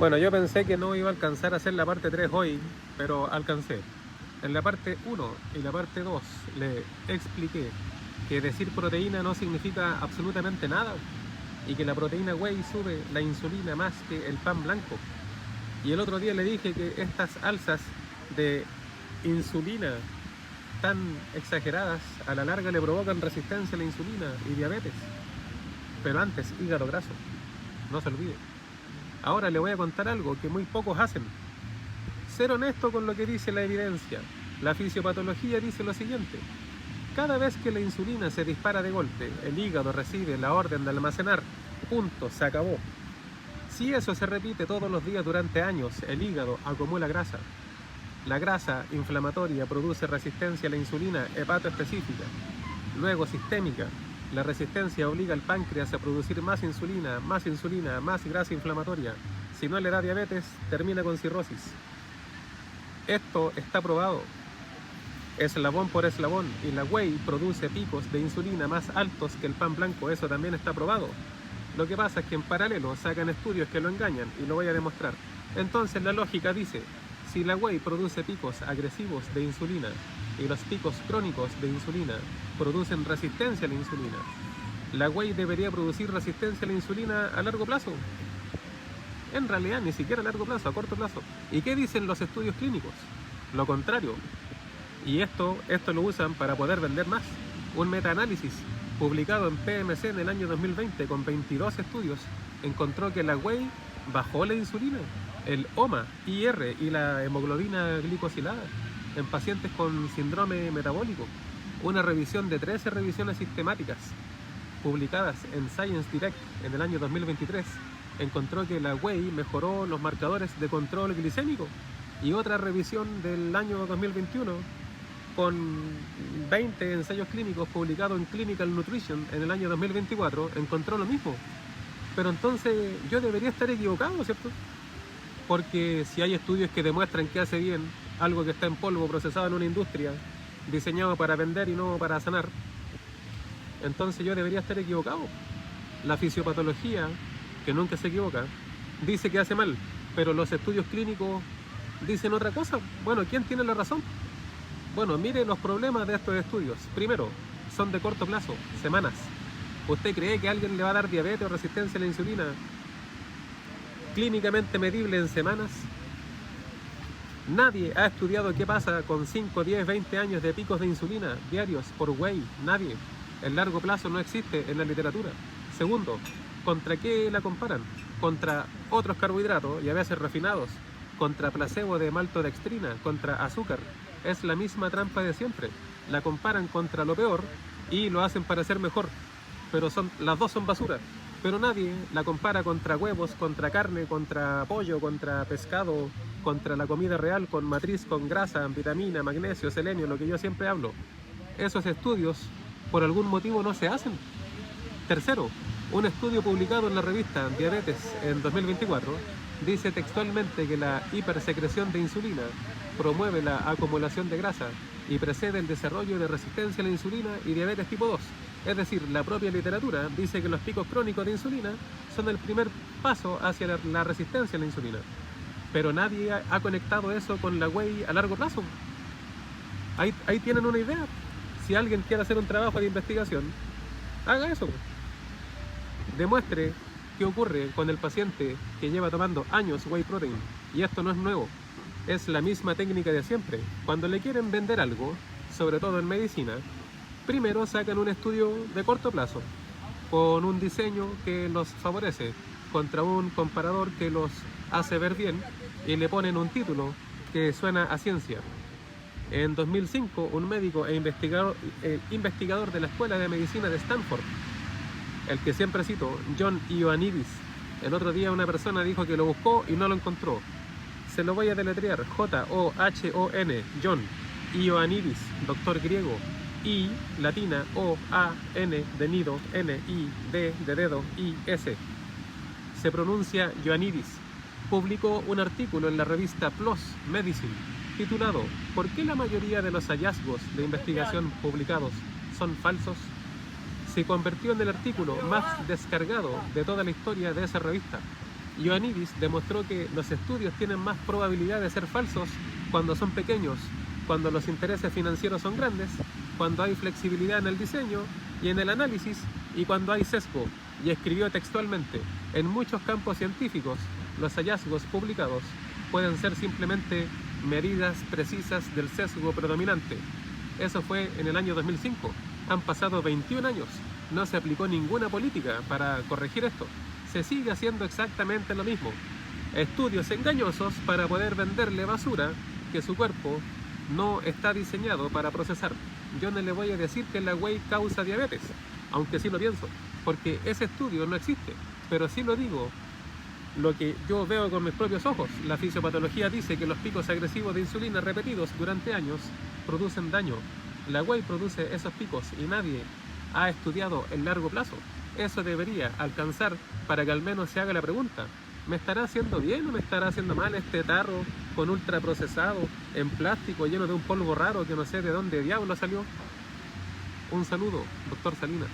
Bueno, yo pensé que no iba a alcanzar a hacer la parte 3 hoy, pero alcancé. En la parte 1 y la parte 2 le expliqué que decir proteína no significa absolutamente nada y que la proteína whey sube la insulina más que el pan blanco. Y el otro día le dije que estas alzas de insulina tan exageradas a la larga le provocan resistencia a la insulina y diabetes. Pero antes, hígado graso, no se olvide. Ahora le voy a contar algo que muy pocos hacen. Ser honesto con lo que dice la evidencia. La fisiopatología dice lo siguiente: cada vez que la insulina se dispara de golpe, el hígado recibe la orden de almacenar. Punto, se acabó. Si eso se repite todos los días durante años, el hígado acumula grasa. La grasa inflamatoria produce resistencia a la insulina hepatoespecífica, luego sistémica. La resistencia obliga al páncreas a producir más insulina, más grasa inflamatoria. Si no le da diabetes, termina con cirrosis. Esto está probado, eslabón por eslabón, y la whey produce picos de insulina más altos que el pan blanco, eso también está probado. Lo que pasa es que en paralelo sacan estudios que lo engañan y lo voy a demostrar. Entonces la lógica dice, si la whey produce picos agresivos de insulina y los picos crónicos de insulina producen resistencia a la insulina, la whey debería producir resistencia a la insulina a largo plazo. En realidad ni siquiera a largo plazo, a corto plazo. ¿Y qué dicen los estudios clínicos? Lo contrario. Y esto lo usan para poder vender más. Un metaanálisis publicado en PMC en el año 2020 con 22 estudios encontró que la whey bajó la insulina, el OMA, IR y la hemoglobina glicosilada en pacientes con síndrome metabólico. Una revisión de 13 revisiones sistemáticas publicadas en Science Direct en el año 2023 encontró que la whey mejoró los marcadores de control glicémico, y otra revisión del año 2021 con 20 ensayos clínicos publicados en Clinical Nutrition en el año 2024 encontró lo mismo. Pero entonces yo debería estar equivocado, ¿cierto? Porque si hay estudios que demuestran que hace bien algo que está en polvo procesado en una industria diseñado para vender y no para sanar, entonces yo debería estar equivocado. La fisiopatología, que nunca se equivoca, dice que hace mal, pero los estudios clínicos dicen otra cosa. Bueno, ¿quién tiene la razón? Bueno, mire los problemas de estos estudios. Primero, son de corto plazo, semanas. ¿Usted cree que a alguien le va a dar diabetes o resistencia a la insulina clínicamente medible en semanas? Nadie ha estudiado qué pasa con 5, 10, 20 años de picos de insulina diarios por whey. Nadie. El largo plazo no existe en la literatura. Segundo, ¿contra qué la comparan? Contra otros carbohidratos y a veces refinados, contra placebo de maltodextrina, contra azúcar. Es la misma trampa de siempre. La comparan contra lo peor y lo hacen parecer mejor, pero las dos son basura. Pero nadie la compara contra huevos, contra carne, contra pollo, contra pescado, contra la comida real, con matriz, con grasa, vitamina, magnesio, selenio, lo que yo siempre hablo. Esos estudios por algún motivo no se hacen. Tercero, un estudio publicado en la revista Diabetes en 2024 dice textualmente que la hipersecreción de insulina promueve la acumulación de grasa y precede el desarrollo de resistencia a la insulina y diabetes tipo 2. Es decir, la propia literatura dice que los picos crónicos de insulina son el primer paso hacia la resistencia a la insulina. Pero nadie ha conectado eso con la whey a largo plazo. Ahí tienen una idea. Si alguien quiere hacer un trabajo de investigación, haga eso. Demuestre qué ocurre con el paciente que lleva tomando años whey protein. Y esto no es nuevo. Es la misma técnica de siempre. Cuando le quieren vender algo, sobre todo en medicina, primero sacan un estudio de corto plazo, con un diseño que los favorece, contra un comparador que los hace ver bien, y le ponen un título que suena a ciencia. En 2005, un médico e investigador de la Escuela de Medicina de Stanford, el que siempre cito, John Ioannidis, el otro día una persona dijo que lo buscó y no lo encontró. Se lo voy a deletrear: J-O-H-O-N, John Ioannidis, doctor griego, I latina, O-A-N de nido, N-I-D de dedo, I-S. Se pronuncia Ioannidis. Publicó un artículo en la revista PLOS Medicine titulado ¿Por qué la mayoría de los hallazgos de investigación publicados son falsos? Se convirtió en el artículo más descargado de toda la historia de esa revista. Ioannidis demostró que los estudios tienen más probabilidad de ser falsos cuando son pequeños, cuando los intereses financieros son grandes, cuando hay flexibilidad en el diseño y en el análisis y cuando hay sesgo. Y escribió textualmente: en muchos campos científicos, los hallazgos publicados pueden ser simplemente medidas precisas del sesgo predominante. Eso fue en el año 2005. Han pasado 21 años. No se aplicó ninguna política para corregir esto. Se sigue haciendo exactamente lo mismo. Estudios engañosos para poder venderle basura que su cuerpo no está diseñado para procesar. Yo no le voy a decir que la whey causa diabetes, aunque sí lo pienso, porque ese estudio no existe, pero sí lo digo, lo que yo veo con mis propios ojos. La fisiopatología dice que los picos agresivos de insulina repetidos durante años producen daño. La whey produce esos picos y nadie ha estudiado el largo plazo. Eso debería alcanzar para que al menos se haga la pregunta: ¿me estará haciendo bien o me estará haciendo mal este tarro con ultraprocesado en plástico lleno de un polvo raro que no sé de dónde diablo salió? Un saludo, doctor Salinas.